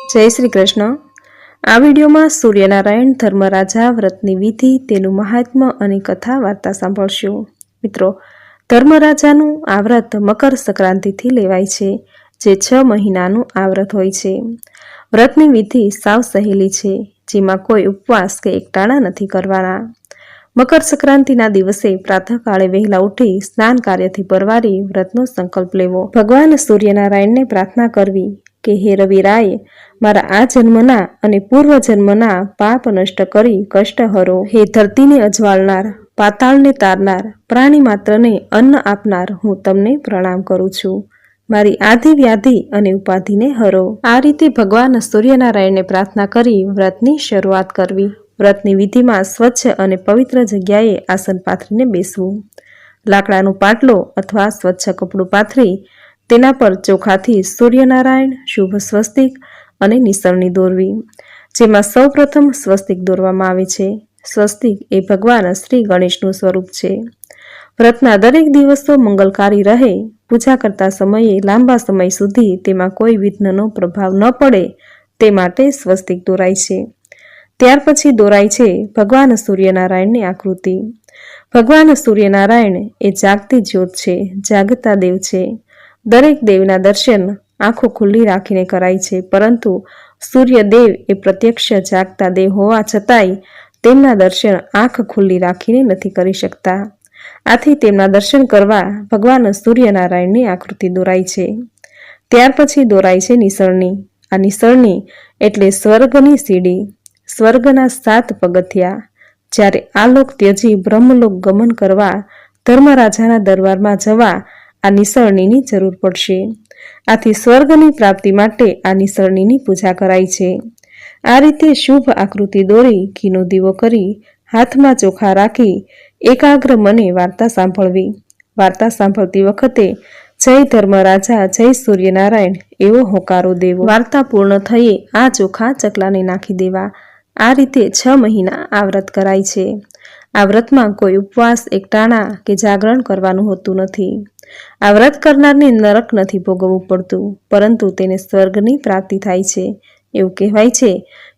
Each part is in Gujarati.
जय श्री कृष्ण। आ विडियो में सूर्यनारायण धर्मराजा व्रतनी विधि तेनु महात्म्य अने कथा वार्ता सांभळशो। मित्रों, धर्मराजानुं आ व्रत मकर संक्रांतिथी लेवाय छे, जे 6 महीनानुं आ व्रत होय छे। व्रतनी विधि साव सहेली छे, जेमां कोई उपवास के एकटाणा नथी करवाना। मकर संक्रांतिना दिवसे प्रातःकाळे वहेला उठी स्नान कार्यथी परवारी व्रतनो संकल्प लेवो। भगवान सूर्यनारायणने प्रार्थना करवी के हे रविराय, मारा आ जन्मना अने पूर्व जन्मना पाप नष्ट करी कष्ट हरो। हे धरतीने अजवाळनार, पाताळने तारनार, प्राणी मात्रने अन्न आपनार हूँ तमने प्रणाम करूं छूं। मारी आदि व्याधि अने उपाधिने हरो। आ रीते भगवान सूर्यनारायणने प्रार्थना करी व्रतनी शरूआत करवी। व्रतनी विधिमां स्वच्छ अने पवित्र जग्याए आसन पाथरीने बेसवुं। लाकडानुं पाटलो अथवा स्वच्छ कपडुं पाथरी तेना पर चोखाथी सूर्यनारायण, शुभ स्वस्तिक अने निसरणी दौरवी, जेमां सौ प्रथम स्वस्तिक दौरवामां आवे छे। स्वस्तिक ए भगवान श्री गणेशनुं स्वरूप छे। व्रतना दरेक दिवसो मंगलकारी रहे, पूजा करता समये लांबा समय सुधी तेमां कोई विघ्ननो प्रभाव न पड़े ते माटे स्वस्तिक दौराय छे। त्यार पछी दौराय छे भगवान सूर्यनारायणनी आकृति। भगवान सूर्यनारायण ए जागती ज्योत छे, जागता देव छे। दरेक देवना दर्शन आंखों खुल्ली राखीने कराय छे, परंतु सूर्यदेव ए प्रत्यक्ष जागता देव होवा छतांय तेमना दर्शन आंख खुल्ली राखीने नथी करी शकता। आथी तेमना दर्शन करवा भगवान सूर्यनारायणनी आकृति दौराय छे। त्यार पछी दौराय छे निसरणी। आ निसरणी एटले स्वर्गनी सीडी, स्वर्गना 7 पगथिया। ज्यारे आ लोक त्यजी ब्रह्मलोक गमन करवा धर्मराजाना दरबारमां जवा आ निसरણીની જરૂર પડશે। આથી સ્વર્ગની પ્રાપ્તિ માટે આ નિસરણીની પૂજા કરાય છે। આ રીતે શુભ આકૃતિ દોરી ઘીનો દીવો કરી હાથમાં ચોખા રાખી એકાગ્ર મને વાર્તા સાંભળવી। વાર્તા સાંભળતી વખતે જય ધર્મરાજા, જય સૂર્યનારાયણ એવો હોકારો દેવો। વાર્તા પૂર્ણ થયે આ ચોખા ચકલાને નાખી દેવા। આ રીતે 6 મહિના આ વ્રત કરાય છે। આ વ્રતમાં કોઈ ઉપવાસ, એકટાણા કે જાગરણ કરવાનું હોતું નથી। આ વ્રત કરનારને નરક નથી ભોગવવું પડતું, પરંતુ તેને સ્વર્ગની પ્રાપ્તિ થાય છે। એવું કહેવાય છે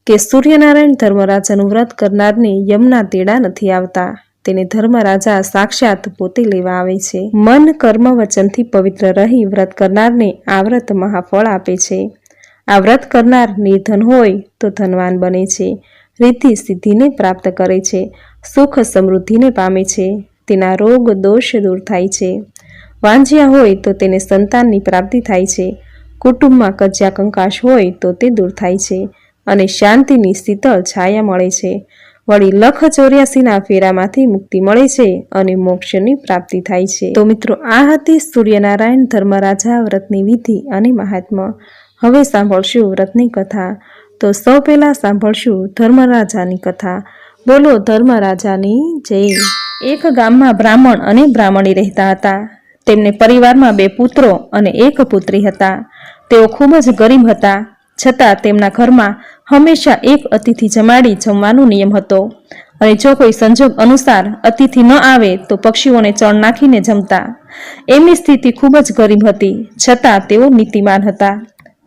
કે સૂર્યનારાયણ ધર્મરાજાનું વ્રત કરનારને યમના તેડા નથી આવતા, તેને ધર્મરાજા સાક્ષાત પોતે લેવા આવે છે। મન, કર્મ, વચનથી પવિત્ર રહી વ્રત કરનારને આ વ્રત મહાફળ આપે છે। આ વ્રત કરનાર નિર્ધન હોય તો ધનવાન બને છે, રિદ્ધિ સિદ્ધિને પ્રાપ્ત કરે છે, સુખ સમૃદ્ધિને પામે છે, તેના રોગ દોષ દૂર થાય છે। વાંજ્યા હોય તો તેને સંતાનની પ્રાપ્તિ થાય છે, કુટુંબમાં કજ્યા કંકાશ હોય તો તે દૂર થાય છે અને શાંતિની શીતળ છાયા મળે છે। વળી લખ 84ના ફેરામાંથી મુક્તિ મળે છે અને મોક્ષની પ્રાપ્તિ થાય છે। તો મિત્રો, આ હતી સૂર્યનારાયણ ધર્મરાજા વ્રતની વિધિ અને મહાત્મ્ય। હવે સાંભળશું વ્રતની કથા। તો સૌ પહેલા સાંભળશું ધર્મરાજાની કથા। બોલો ધર્મરાજાની જય। એક ગામમાં બ્રાહ્મણ અને બ્રાહ્મણી રહેતા હતા। તેમને પરિવારમાં 2 પુત્રો અને 1 પુત્રી હતા। તેઓ ખૂબ જ ગરીબ હતા, છતાં તેમના ઘરમાં હંમેશા એક અતિથિ જમાડી જમવાનો નિયમ હતો અને જો કોઈ સંજોગ અનુસાર અતિથિ ન આવે તો પક્ષીઓને ચણ નાખીને જમતા। એમની સ્થિતિ ખૂબ જ ગરીબ હતી, છતાં તેઓ નીતિમાન હતા।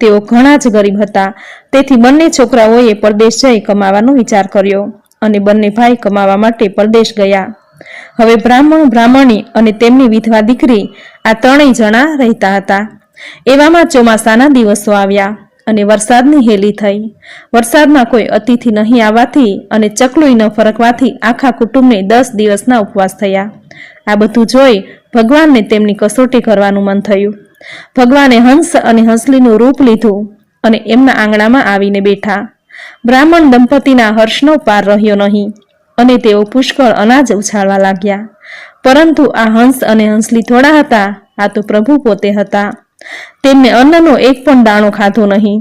તેઓ ઘણા જ ગરીબ હતા, તેથી બંને છોકરાઓએ પરદેશ જઈ કમાવાનો વિચાર કર્યો અને બંને ભાઈ કમાવા માટે પરદેશ ગયા। હવે બ્રાહ્મણ, બ્રાહ્મણી અને તેમની વિધવા દીકરી આ 3 જણા રહેતા હતા। એવામાં ચોમાસાના દિવસો આવ્યા અને વરસાદની હેલી થઈ। વરસાદમાં કોઈ અતિથિ નહીં આવવાથી અને ચકલું ન ફરકવાથી આખા કુટુંબને 10 દિવસના ઉપવાસ થયા। આ બધું જોઈ ભગવાનને તેમની કસોટી કરવાનું મન થયું। ભગવાને હંસ અને હંસલીનું રૂપ લીધું અને એમના આંગણામાં આવીને બેઠા। બ્રાહ્મણ દંપતીના હર્ષનો પાર રહ્યો નહીં અને તેઓ પુષ્કળ અનાજ ઉછાળવા લાગ્યા। પરંતુ આ હંસ અને હંસલી થોડા હતા, આ તો પ્રભુ પોતે હતા। તેમને અન્નનો એક પણ દાણો ખાધો નહીં।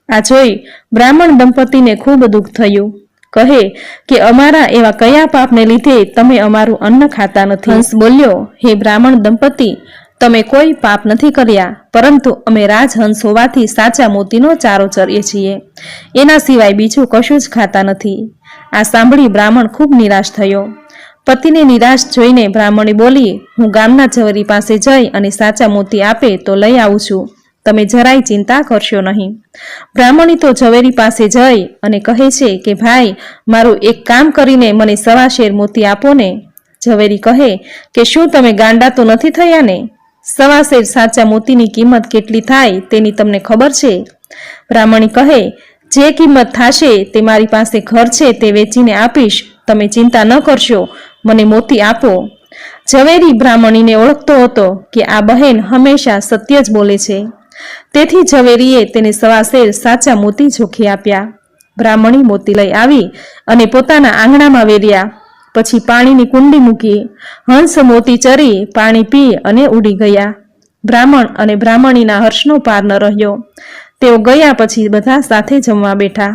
આ જોઈ બ્રાહ્મણ દંપતીને ખૂબ દુઃખ થયું। કહે કે અમારા એવા કયા પાપને લીધે તમે અમારું અન્ન ખાતા નથી? હંસ બોલ્યો, હે બ્રાહ્મણ દંપતી, તમે કોઈ પાપ નથી કર્યા, પરંતુ અમે રાજહંસ હોવાથી સાચા મોતીનો ચારો ચરીએ છીએ, એના સિવાય બીજું કશું જ ખાતા નથી। આ સાંભળી બ્રાહ્મણ ખૂબ નિરાશ થયો। પતિને નિરાશ જોઈને બ્રાહ્મણી બોલી, હું ગામના ઝવેરી પાસે જઈ અને સાચા મોતી આપે તો લઈ આવું છું, તમે જરાય ચિંતા કરશો નહીં. બ્રાહ્મણી તો ઝવેરી પાસે જઈ અને કહે છે કે ભાઈ, મારું એક કામ કરીને મને 1.25 શેર મોતી આપો ને. ઝવેરી કહે કે શું તમે ગાંડા તો નથી થયા ને? 1.25 શેર સાચા મોતીની કિંમત કેટલી થાય તેની તમને ખબર છે? બ્રાહ્મણી કહે, જે કિંમત થશે તે મારી પાસે ઘર છે તે વેચીને આપીશ. તમે ચિંતા ન કરશો, મને મોતી આપો. ઝવેરી બ્રાહ્મણીને ઓળખતો હતો કે આ બહેન હંમેશા સત્ય જ બોલે છે. તેથી ઝવેરીએ તેને 1.25 શેર સાચા મોતી જોખી આપ્યા. બ્રાહ્મણી મોતી લઈ આવી અને પોતાના આંગણામાં વેર્યા. પછી પાણીની કુંડી મૂકી. હંસ મોતી ચરી પાણી પી અને ઉડી ગયા. બ્રાહ્મણ અને બ્રાહ્મણીના હર્ષનો પાર ન રહ્યો. તેઓ ગયા પછી બધા સાથે જમવા બેઠા.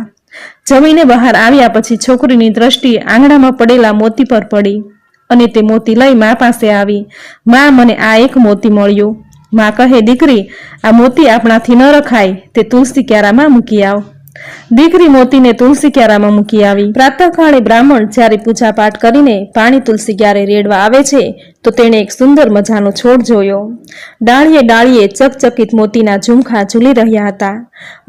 જમીને બહાર આવ્યા પછી છોકરીની દ્રષ્ટિ આંગણામાં પડેલા મોતી પર પડી અને તે મોતી લઈ મા પાસે આવી. મા, મને આ એક મોતી મળ્યું. મા કહે, દીકરી, આ મોતી આપણાથી ન રખાય, તે તુલસી ક્યારામાં મૂકી આવ. દીકરી મોતીને તુલસી ક્યારામાં મૂકી આવી. પ્રાતઃકાળે બ્રાહ્મણ જ્યારે પૂજા પાઠ કરીને પાણી તુલસી ક્યારે રેડવા આવે છે તો તેણે એક સુંદર મજાનો છોડ જોયો. ડાળીએ ડાળીએ ચકચકિત મોતીના ઝુમખા ઝૂલી રહ્યા હતા.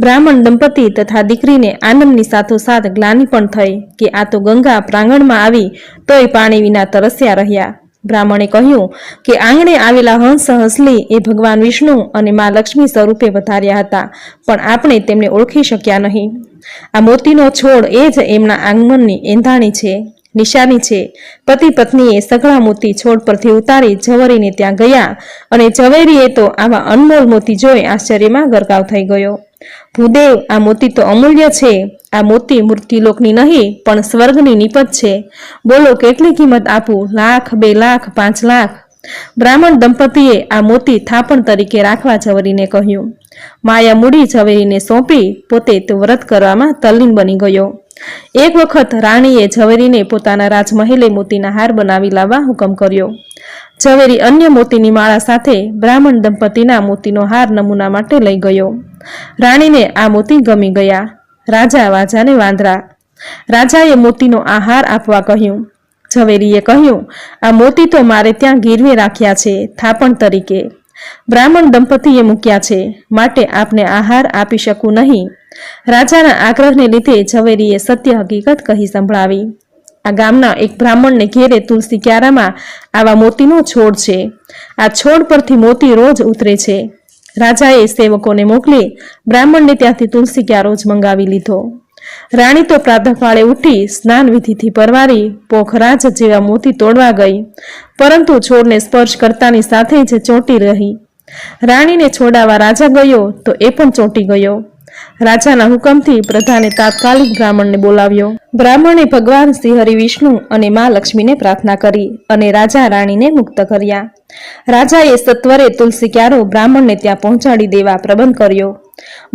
બ્રાહ્મણ દંપતી તથા દીકરીને આનંદની સાથોસાથ ગ્લાનિ પણ થઈ કે આ તો ગંગા પ્રાંગણમાં આવી તોય પાણી વિના તરસ્યા રહ્યા. બ્રાહ્મણે કહ્યું કે આંગણે આવેલા હંસ હંસલી એ ભગવાન વિષ્ણુ અને મા લક્ષ્મી સ્વરૂપે વધાર્યા હતા, પણ આપણે તેમને ઓળખી શક્યા નહીં. આ મોતીનો છોડ એ જ એમના આગમનની એંધાણી છે, નિશાની છે. પતિ પત્નીએ સઘળા મોતી છોડ પરથી ઉતારી ઝવેરીને ત્યાં ગયા અને ઝવેરીએ તો આવા અનમોલ મોતી જોઈ આશ્ચર્યમાં ગરકાવ થઈ ગયો. ભૂદેવ, આ મોતી તો અમૂલ્ય છે. આ મોતી મૃત્યુલોકની નહીં પણ સ્વર્ગની નિપજ છે. બોલો, કેટલી કિંમત આપું? 1 લાખ, 2 લાખ, 5 લાખ? બ્રાહ્મણ દંપતીએ આ મોતી થાપણ તરીકે રાખવા ઝવેરીને કહ્યું. માયા મૂડી ઝવેરીને સોંપી પોતે તે વ્રત કરવામાં તલ્લીન બની ગયો. એક વખત રાણીએ ઝવેરીને પોતાના રાજમહેલે મોતીના હાર બનાવી લાવવા હુકમ કર્યો. ઝવેરી અન્ય મોતીની માળા સાથે બ્રાહ્મણ દંપતીના મોતીનો હાર નમૂના માટે લઈ ગયો. રાણીને આ મોતી ગમી ગયા. રાજા વાજાને વાંદરા. રાજાએ મોતીનો આ હાર આપવા કહ્યું. ઝવેરીએ કહ્યું, આ મોતી તો મારે ત્યાં ગીરવે રાખ્યા છે થાપણ તરીકે. બ્રાહ્મણ દંપતીએ મૂક્યા છે, માટે આપને આ હાર આપી શકું નહીં. રાજાના આગ્રહને લીધે ઝવેરીએ સત્ય હકીકત કહી સંભળાવી. આ ગામના એક બ્રાહ્મણને ઘેરે તુલસી ક્યારામાં આવા મોતીનો છોડ છે. આ છોડ પરથી મોતી રોજ ઉતરે છે. રાજાએ સેવકોને મોકલી બ્રાહ્મણને ત્યાંથી તુલસી ક્યારો જ મંગાવી લીધો. રાણી તો પ્રાતઃકાળે ઉઠી સ્નાન વિધિથી પરવારી પોખરાજ જેવા મોતી તોડવા ગઈ, પરંતુ છોડને સ્પર્શ કરતાની સાથે જ ચોંટી રહી. રાણીને છોડાવવા રાજા ગયો તો એ પણ ચોંટી ગયો. રાજાના હુકમથી પ્રધાને તાત્કાલિક બ્રાહ્મણને બોલાવ્યો. બ્રાહ્મણે ભગવાન શ્રી હરિ વિષ્ણુ અને મા લક્ષ્મીને પ્રાર્થના કરી અને રાજા રાણીને મુક્ત કર્યા. રાજાએ સત્વરે તુલસી ક્યારો બ્રાહ્મણને ત્યાં પહોંચાડી દેવા પ્રબંધ કર્યો.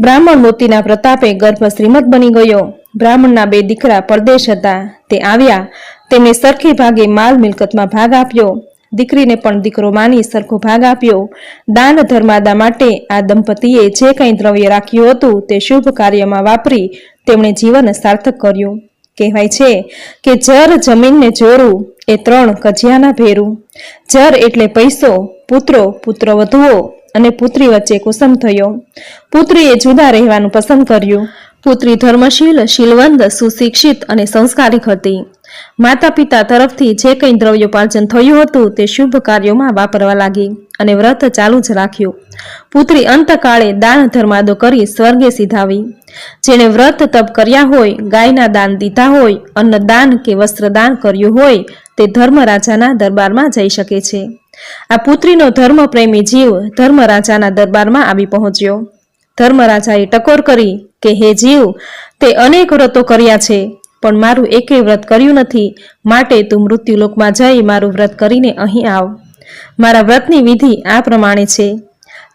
બ્રાહ્મણ મોતીના પ્રતાપે ગર્ભ શ્રીમંત બની ગયો. બ્રાહ્મણના 2 દીકરા પરદેશ હતા, તે આવ્યા. તેમણે સરખી ભાગે માલ મિલકતમાં ભાગ આપ્યો. દીકરીને પણ દીકરો માની સરખો ભાગ આપ્યો. દાન ધર્માદા માટે આ દંપતીએ જે કંઈ દ્રવ્ય રાખ્યું હતું તે શુભ કાર્યમાં વાપરી તેમણે જીવન સાર્થક કર્યું. કહેવાય છે કે જર જમીનને જોરું એ 3 કજિયાના ભેરું. જર એટલે પૈસો, પુત્રો, પુત્રવધુઓ અને પુત્રી વચ્ચે કુસમ થયો. પુત્રીએ જુદા રહેવાનું પસંદ કર્યું. પુત્રી ધર્મશીલ, શીલવંત, સુશિક્ષિત અને સંસ્કારિક હતી. માતા પિતા તરફથી જે કંઈ દ્રવ્યોપાર્જન થયું હતું તે શુભ કાર્યોમાં વાપરવા લાગી અને વ્રત ચાલુ જ રાખ્યું. પુત્રી અંતકાળે દાન ધર્માદો કરી સ્વર્ગે સીધાવી. જેણે વ્રત તપ કર્યા હોય, ગાયના દાન દીધા હોય, અન્નદાન કે વસ્ત્રદાન કર્યું હોય તે ધર્મરાજાના દરબારમાં જઈ શકે છે. આ પુત્રીનો ધર્મપ્રેમી જીવ ધર્મરાજાના દરબારમાં આવી પહોંચ્યો. ધર્મરાજાએ ટકોર કરી કે હે જીવ, તે અનેક વ્રતો કર્યા છે પણ મારું એકેય વ્રત કર્યું નથી, માટે તું મૃત્યુલોકમાં જઈ મારું વ્રત કરીને અહીં આવ. મારા વ્રતની વિધિ આ પ્રમાણે છે.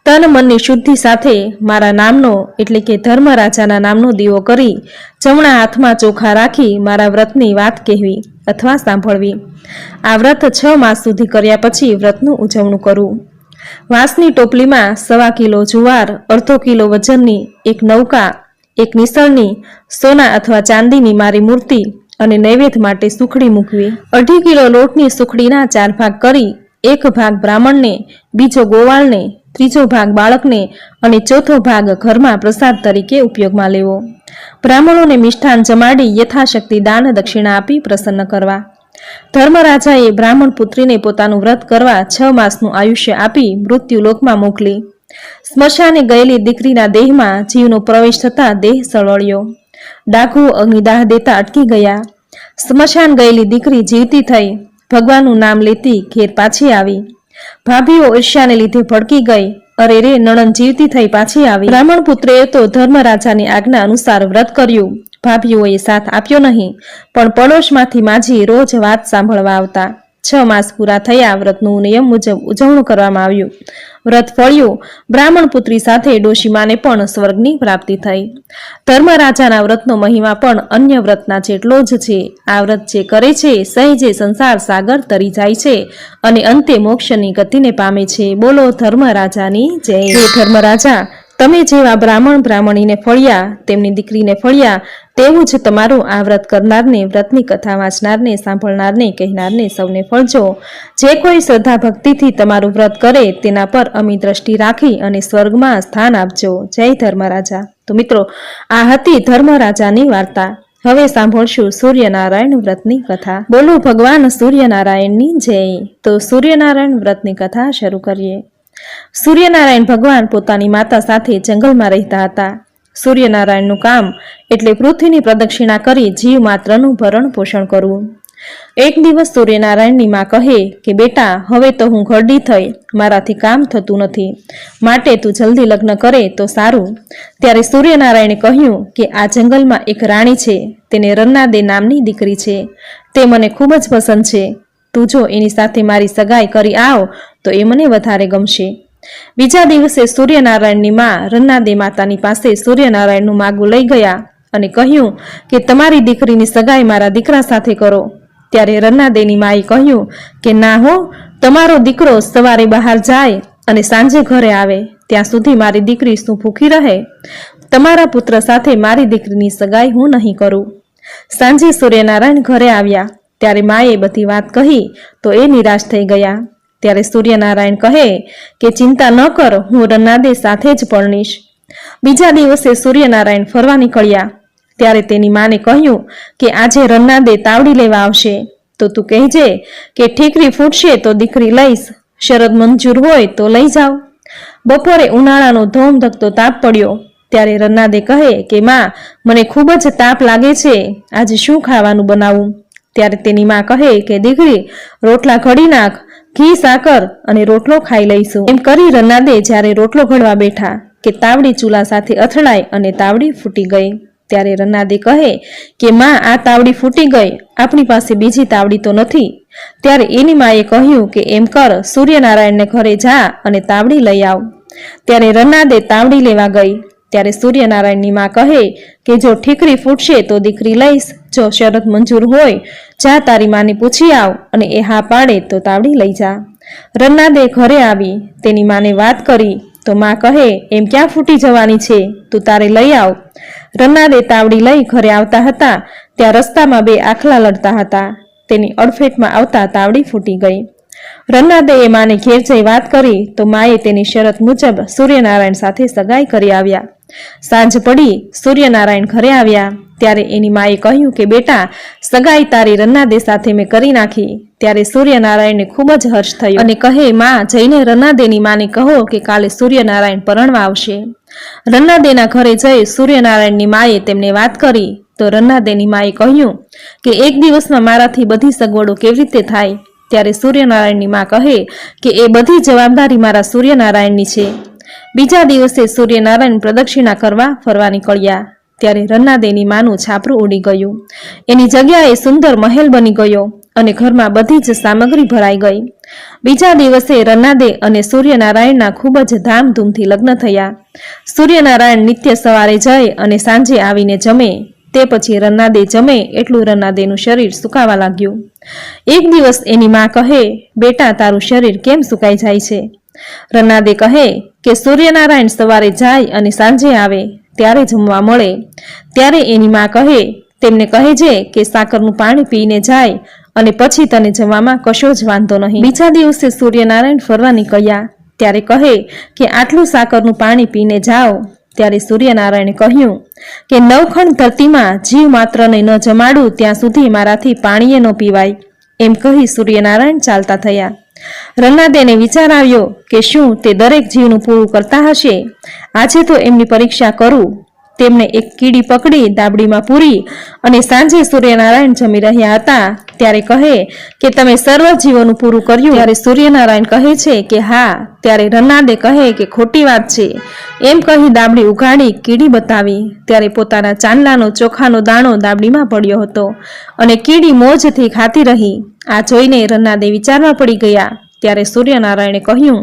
તન મનની શુદ્ધિ સાથે મારા નામનો એટલે કે ધર્મરાજાના નામનો દીવો કરી જમણા હાથમાં ચોખા રાખી મારા વ્રતની વાત કહેવી અથવા સાંભળવી. આ વ્રત 6 માસ સુધી કર્યા પછી વ્રતનું ઉજવણું કરવું. વાંસની ટોપલીમાં 1.25 કિલો જુવાર, અડધો કિલો વજનની એક નૌકા, એક નિસળની સોના અથવા ચાંદીની મારી મૂર્તિ અને નૈવેદ્ય માટે સુખડી મૂકવી. 2.5 કિલો લોટની સુખડીના 4 ભાગ કરી એક ભાગ બ્રાહ્મણને, બીજો ગોવાળને, ત્રીજો ભાગ બાળકને અને ચોથો ભાગ ઘરમાં પ્રસાદ તરીકે ઉપયોગમાં લેવો. બ્રાહ્મણોને મિષ્ઠાન જમાડી યથાશક્તિ દાન દક્ષિણા આપી પ્રસન્ન કરવા. ધર્મરાજાએ બ્રાહ્મણ પુત્રીને પોતાનું વ્રત કરવા 6 માસનું આયુષ્ય આપી મૃત્યુલોકમાં મોકલી. સ્મશાને ગયેલી દીકરીના દેહમાં જીવનો પ્રવેશ થતા દેહ સળવળ્યો. ડાકુ અગ્નિદાહ દેતા અટકી ગયા. સ્મશાન ગયેલી દીકરી જીવતી થઈ ભગવાનનું નામ લેતી ઘેર પાછી આવી. ભાભીઓ ઈર્ષ્યાને લીધે ભડકી ગઈ. અરે રે, નણંદ જીવતી થઈ પાછી આવી. બ્રાહ્મણ પુત્રએ તો ધર્મરાજાની આજ્ઞા અનુસાર વ્રત કર્યું. ભાભીઓએ સાથ આપ્યો નહીં, પણ પડોશમાંથી માજી રોજ વાત સાંભળવા આવતા. 6 માસ પૂરા થયા. વ્રતનું નિયમ મુજબ ઉજવણું કરવામાં આવ્યું. વ્રત ફળ્યું. બ્રાહ્મણ પુત્રી સાથે ડોશીમાને પણ સ્વર્ગની પ્રાપ્તિ થઈ. ધર્મરાજાના વ્રતનો મહિમા પણ અન્ય વ્રતના જેટલો જ છે. આ વ્રત જે કરે છે સહેજે સંસાર સાગર તરી જાય છે અને અંતે મોક્ષની ગતિને પામે છે. બોલો ધર્મરાજાની જય. હે ધર્મરાજા, તમે જેવા બ્રાહ્મણીને ફળ્યા, તેમની દીકરીને ફળ્યા, તેવું જ તમારું આ વ્રત કરનારને, વ્રતની કથા વાંચનારને, સાંભળનારને, કહેનારને સૌને ફળજો. જે કોઈ શ્રદ્ધા ભક્તિથી તમારું વ્રત કરે તેના પર અમી દ્રષ્ટિ રાખી અને સ્વર્ગમાં સ્થાન આપજો. જય ધર્મરાજા. તો મિત્રો, આ હતી ધર્મરાજાની વાર્તા. હવે સાંભળશું સૂર્યનારાયણ વ્રતની કથા. બોલો ભગવાન સૂર્યનારાયણની જય. તો સૂર્યનારાયણ વ્રતની કથા શરૂ કરીએ. સૂર્યનારાયણ ભગવાન પોતાની માતા સાથે જંગલમાં રહેતા હતા. સૂર્યનારાયણનું કામ એટલે પૃથ્વીની પ્રદક્ષિણા કરી જીવ માત્રનું ભરણ પોષણ કરવું. એક દિવસ સૂર્યનારાયણની માં કહે કે બેટા, હવે તો હું ઘરડી થઈ, મારાથી કામ થતું નથી, માટે તું જલ્દી લગ્ન કરે તો સારું. ત્યારે સૂર્યનારાયણે કહ્યું કે આ જંગલમાં એક રાણી છે, તેને રન્નાદે નામની દીકરી છે, તે મને ખૂબ જ પસંદ છે. તું જો એની સાથે મારી સગાઈ કરી આવ તો એ મને વધારે ગમશે. બીજા દિવસે સૂર્યનારાયણની માં રન્નાદે માતાની પાસે સૂર્યનારાયણનું માગું લઈ ગયા અને કહ્યું કે તમારી દીકરીની સગાઈ મારા દીકરા સાથે કરો. ત્યારે રન્નાદેની માએ કહ્યું કે ના હો, તમારો દીકરો સવારે બહાર જાય અને સાંજે ઘરે આવે, ત્યાં સુધી મારી દીકરી શું ભૂખી રહે? તમારા પુત્ર સાથે મારી દીકરીની સગાઈ હું નહીં કરું. સાંજે સૂર્યનારાયણ ઘરે આવ્યા ત્યારે માએ બધી વાત કહી તો એ નિરાશ થઈ ગયા. ત્યારે સૂર્યનારાયણ કહે કે ચિંતા ન કર, હું રન્નાદે સાથે જ પરણીશ. બીજા દિવસે સૂર્યનારાયણ ફરવા નીકળ્યા ત્યારે તેની માને કહ્યું કે આજે રન્નાદે તાવડી લેવા આવશે, તો તું કહેજે કે ઠીકરી ફૂટશે તો દીકરી લઈશ, શરત મંજૂર હોય તો લઈ જાવ. બપોરે ઉનાળાનો ધોમધકતો તાપ પડ્યો ત્યારે રન્નાદે કહે કે માં, મને ખૂબ જ તાપ લાગે છે, આજે શું ખાવાનું બનાવું? ત્યારે તેની માં કહે કે દીકરી, રોટલા ઘડી નાખ, ઘી સાકર અને રોટલો ખાઈ લઈશું. એમ કરી રન્નાદે જ્યારે રોટલો ઘડવા બેઠા કે તાવડી ચૂલા સાથે અથડાઈ અને તાવડી ફૂટી ગઈ. ત્યારે રન્નાદે કહે કે માં, આ તાવડી ફૂટી ગઈ, આપણી પાસે બીજી તાવડી તો નથી. ત્યારે એની માએ કહ્યું કે એમ કર, સૂર્યનારાયણને ઘરે જા અને તાવડી લઈ આવ. ત્યારે રન્નાદે તાવડી લેવા ગઈ ત્યારે સૂર્યનારાયણની માં કહે કે જો ઠીકરી ફૂટશે તો દીકરી લઈશ, જો શરત મંજૂર હોય જા તારી માને પૂછી આવ અને એ હા પાડે તો તાવડી લઈ જા. રન્નાદે ઘરે આવી તેની માને વાત કરી તો માં કહે એમ ક્યાં ફૂટી જવાની છે, તું તારે લઈ આવ. રન્નાદે તાવડી લઈ ઘરે આવતા હતા ત્યાં રસ્તામાં 2 આખલા લડતા હતા. તેની અડફેટમાં આવતા તાવડી ફૂટી ગઈ. રન્નાદે એ માને ઘેર જઈ વાત કરી તો માએ તેની શરત મુજબ સૂર્યનારાયણ સાથે સગાઈ કરી આવ્યા. સાંજ પડી, સૂર્યનારાયણ ઘરે આવ્યા ત્યારે એની માએ કહ્યું કે બેટા, સગાઈ તારી રન્નાદે સાથે મેં કરી નાખી. ત્યારે સૂર્યનારાયણને ખૂબ જ હર્ષ થયો અને કહે માં, જઈને રન્નાદેની માને કહો કે કાલે સૂર્યનારાયણ પરણવા આવશે. રન્નાદેના ઘરે જઈ સૂર્યનારાયણની માએ તેમને વાત કરી તો રન્નાદેની માએ કહ્યું કે એક દિવસમાં મારાથી બધી સગવડો કેવી રીતે થાય? ત્યારે સૂર્યનારાયણની માં કહે કે એ બધી જવાબદારી મારા સૂર્યનારાયણની છે. બીજા દિવસે સૂર્યનારાયણ પ્રદક્ષિણા કરવા ફરવા નીકળ્યા ત્યારે રન્નાદેની માનું છાપરું ઉડી ગયું. એની જગ્યાએ સુંદર મહેલ બની ગયો અને ઘરમાં બધી જ સામગ્રી ભરાઈ ગઈ. બીજા દિવસે રન્નાદે અને સૂર્યનારાયણના ખૂબ જ ધામધૂમથી લગ્ન થયા. સૂર્યનારાયણ નિત્ય સવારે જાય અને સાંજે આવીને જમે. તે પછી રન્નાદે જમે એટલું રન્નાદેનું શરીર સુકાવા લાગ્યું. એક દિવસ એની માં કહે, બેટા, તારું શરીર કેમ સુકાઈ જાય છે? રન્નાદે કહે કે સૂર્યનારાયણ સવારે જાય અને સાંજે આવે ત્યારે જમવા મળે. ત્યારે એની માં કહે, તેમને કહેજે કે સાકરનું પાણી પીને જાય અને પછી તને જમવામાં કશો જ વાંધો નહીં. બીજા દિવસે સૂર્યનારાયણ ફરવા નીકળ્યા ત્યારે કહે કે આટલું સાકરનું પાણી પીને જાઓ. ત્યારે સૂર્યનારાયણે કહ્યું કે નવખંડ ધરતીમાં જીવ માત્રને ન જમાડું ત્યાં સુધી મારાથી પાણીએ ન પીવાય. એમ કહી સૂર્યનારાયણ ચાલતા થયા. રન્નાદેને વિચાર આવ્યો કે શું તે દરેક જીવનું પૂરું કરતા હશે? આજે તો એમની પરીક્ષા કરું. તેમણે એક કીડી પકડી દાબડીમાં પૂરી અને સાંજે સૂર્યનારાયણ જમી રહ્યા હતા ત્યારે કહે કે તમે સર્વ જીવોનું પૂરું કર્યું. ત્યારે સૂર્યનારાયણ કહે છે કે હા. ત્યારે રન્નાદે કહે કે ખોટી વાત છે. એમ કહી દાબડી ઉઘાડી કીડી બતાવી ત્યારે પોતાના ચાંદલાનો ચોખાનો દાણો દાબડીમાં પડ્યો હતો અને કીડી મોજથી ખાતી રહી. આ જોઈને રન્નાદે વિચારમાં પડી ગયા. ત્યારે સૂર્યનારાયણે કહ્યું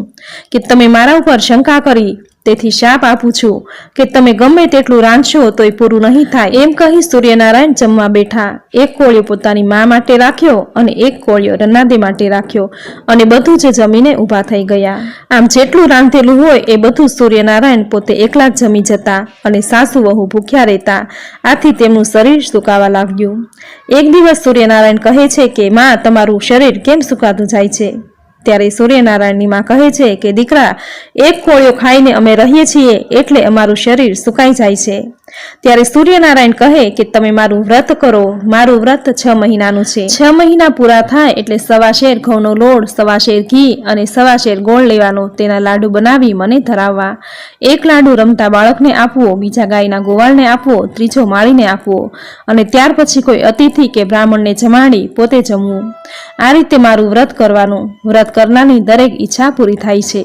કે તમે મારા ઉપર શંકા કરી, તેથી શાપ આપું છું કે તમે ગમે તેટલું રાંધશો તોય પૂરું નહીં થાય. એમ કહી સૂર્યનારાયણ જમવા બેઠા. એક કોળિયો પોતાની મા માટે રાખ્યો અને એક કોળિયો રન્નાદે માટે રાખ્યો અને બધું જ જમીને ઊભા થઈ ગયા. આમ જેટલું રાંધેલું હોય એ બધું સૂર્યનારાયણ પોતે એકલા જ જમી જતા અને સાસુ વહુ ભૂખ્યા રહેતા. આથી તેમનું શરીર સુકાવા લાગ્યું. એક દિવસ સૂર્યનારાયણ કહે છે કે માં, તમારું શરીર કેમ સુકાતું જાય છે? ત્યારે સૂર્યનારાયણની માં કહે છે કે દીકરા, એક કોળિયો ખાઈને અમે રહીએ છીએ એટલે અમારું શરીર સુકાઈ જાય છે. ત્યારે સૂર્યનારાયણ કહે કે તમે મારું વ્રત કરો. મારું વ્રત 6 મહિનાનું છે. 6 મહિના પૂરા થાય એટલે 1.25 શેર ઘઉંનો લોટ, 1.25 શેર ઘી અને 1.25 શેર ગોળ લેવાનો. તેના લાડુ બનાવી મને ધરાવવા. એક લાડુ રમતા બાળકને આપવો, બીજા ગાયના ગોવાળને આપવો, ત્રીજો માળીને આપવો અને ત્યાર પછી કોઈ અતિથિ કે બ્રાહ્મણને જમાડી પોતે જમવું. આ રીતે મારું વ્રત કરવાનું. વ્રત કરનારની દરેક ઈચ્છા પૂરી થાય છે.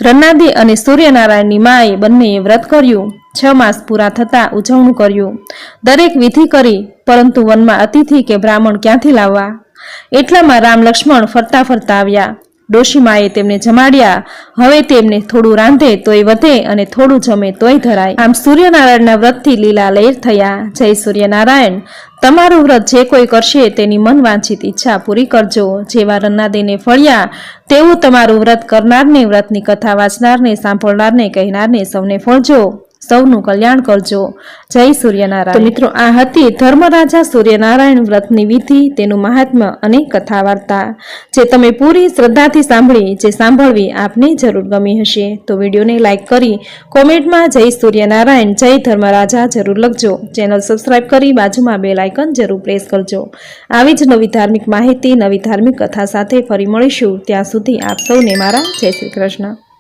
રન્નાદે અને સૂર્યનારાયણની માએ બંનેએ વ્રત કર્યું. 6 માસ પૂરા થતા ઉજવણું કર્યું. દરેક વિધિ કરી, પરંતુ વનમાં અતિથિ કે બ્રાહ્મણ ક્યાંથી લાવવા? એટલામાં રામ લક્ષ્મણ ફરતા ફરતા આવ્યા. ડોશીમાએ તેમને જમાડ્યા. હવે તેમને થોડું રાંધે તોય વધે અને થોડું જમે તોય ધરાય. આમ સૂર્યનારાયણના વ્રતથી લીલા લહેર થયા. જય સૂર્યનારાયણ. તમારું વ્રત જે કોઈ કરશે તેની મન વાંછિત ઈચ્છા પૂરી કરજો. જેવા રન્નાદેને ફળ્યા તેવું તમારું વ્રત કરનારને, વ્રતની કથા વાંચનારને, સાંભળનારને, કહેનારને સૌને ફળજો. સૌનું કલ્યાણ કરજો. જય સૂર્યનારાયણ. તો મિત્રો, આ હતી ધર્મરાજા સૂર્યનારાયણ વ્રતની વિધિ, તેનું મહાત્મ્ય અને કથા વાર્તા, જે તમે પૂરી શ્રદ્ધાથી સાંભળી, જે સાંભળવી આપને જરૂર ગમી હશે. તો વિડીયોને લાઈક કરી કોમેન્ટમાં જય સૂર્યનારાયણ, જય ધર્મરાજા જરૂર લખજો. ચેનલ સબસ્ક્રાઈબ કરી બાજુમાં બેલ આઇકન જરૂર પ્રેસ કરજો. આવી જ નવી ધાર્મિક માહિતી, નવી ધાર્મિક કથા સાથે ફરી મળીશું. ત્યાં સુધી આપ સૌને મારા જય શ્રી કૃષ્ણ.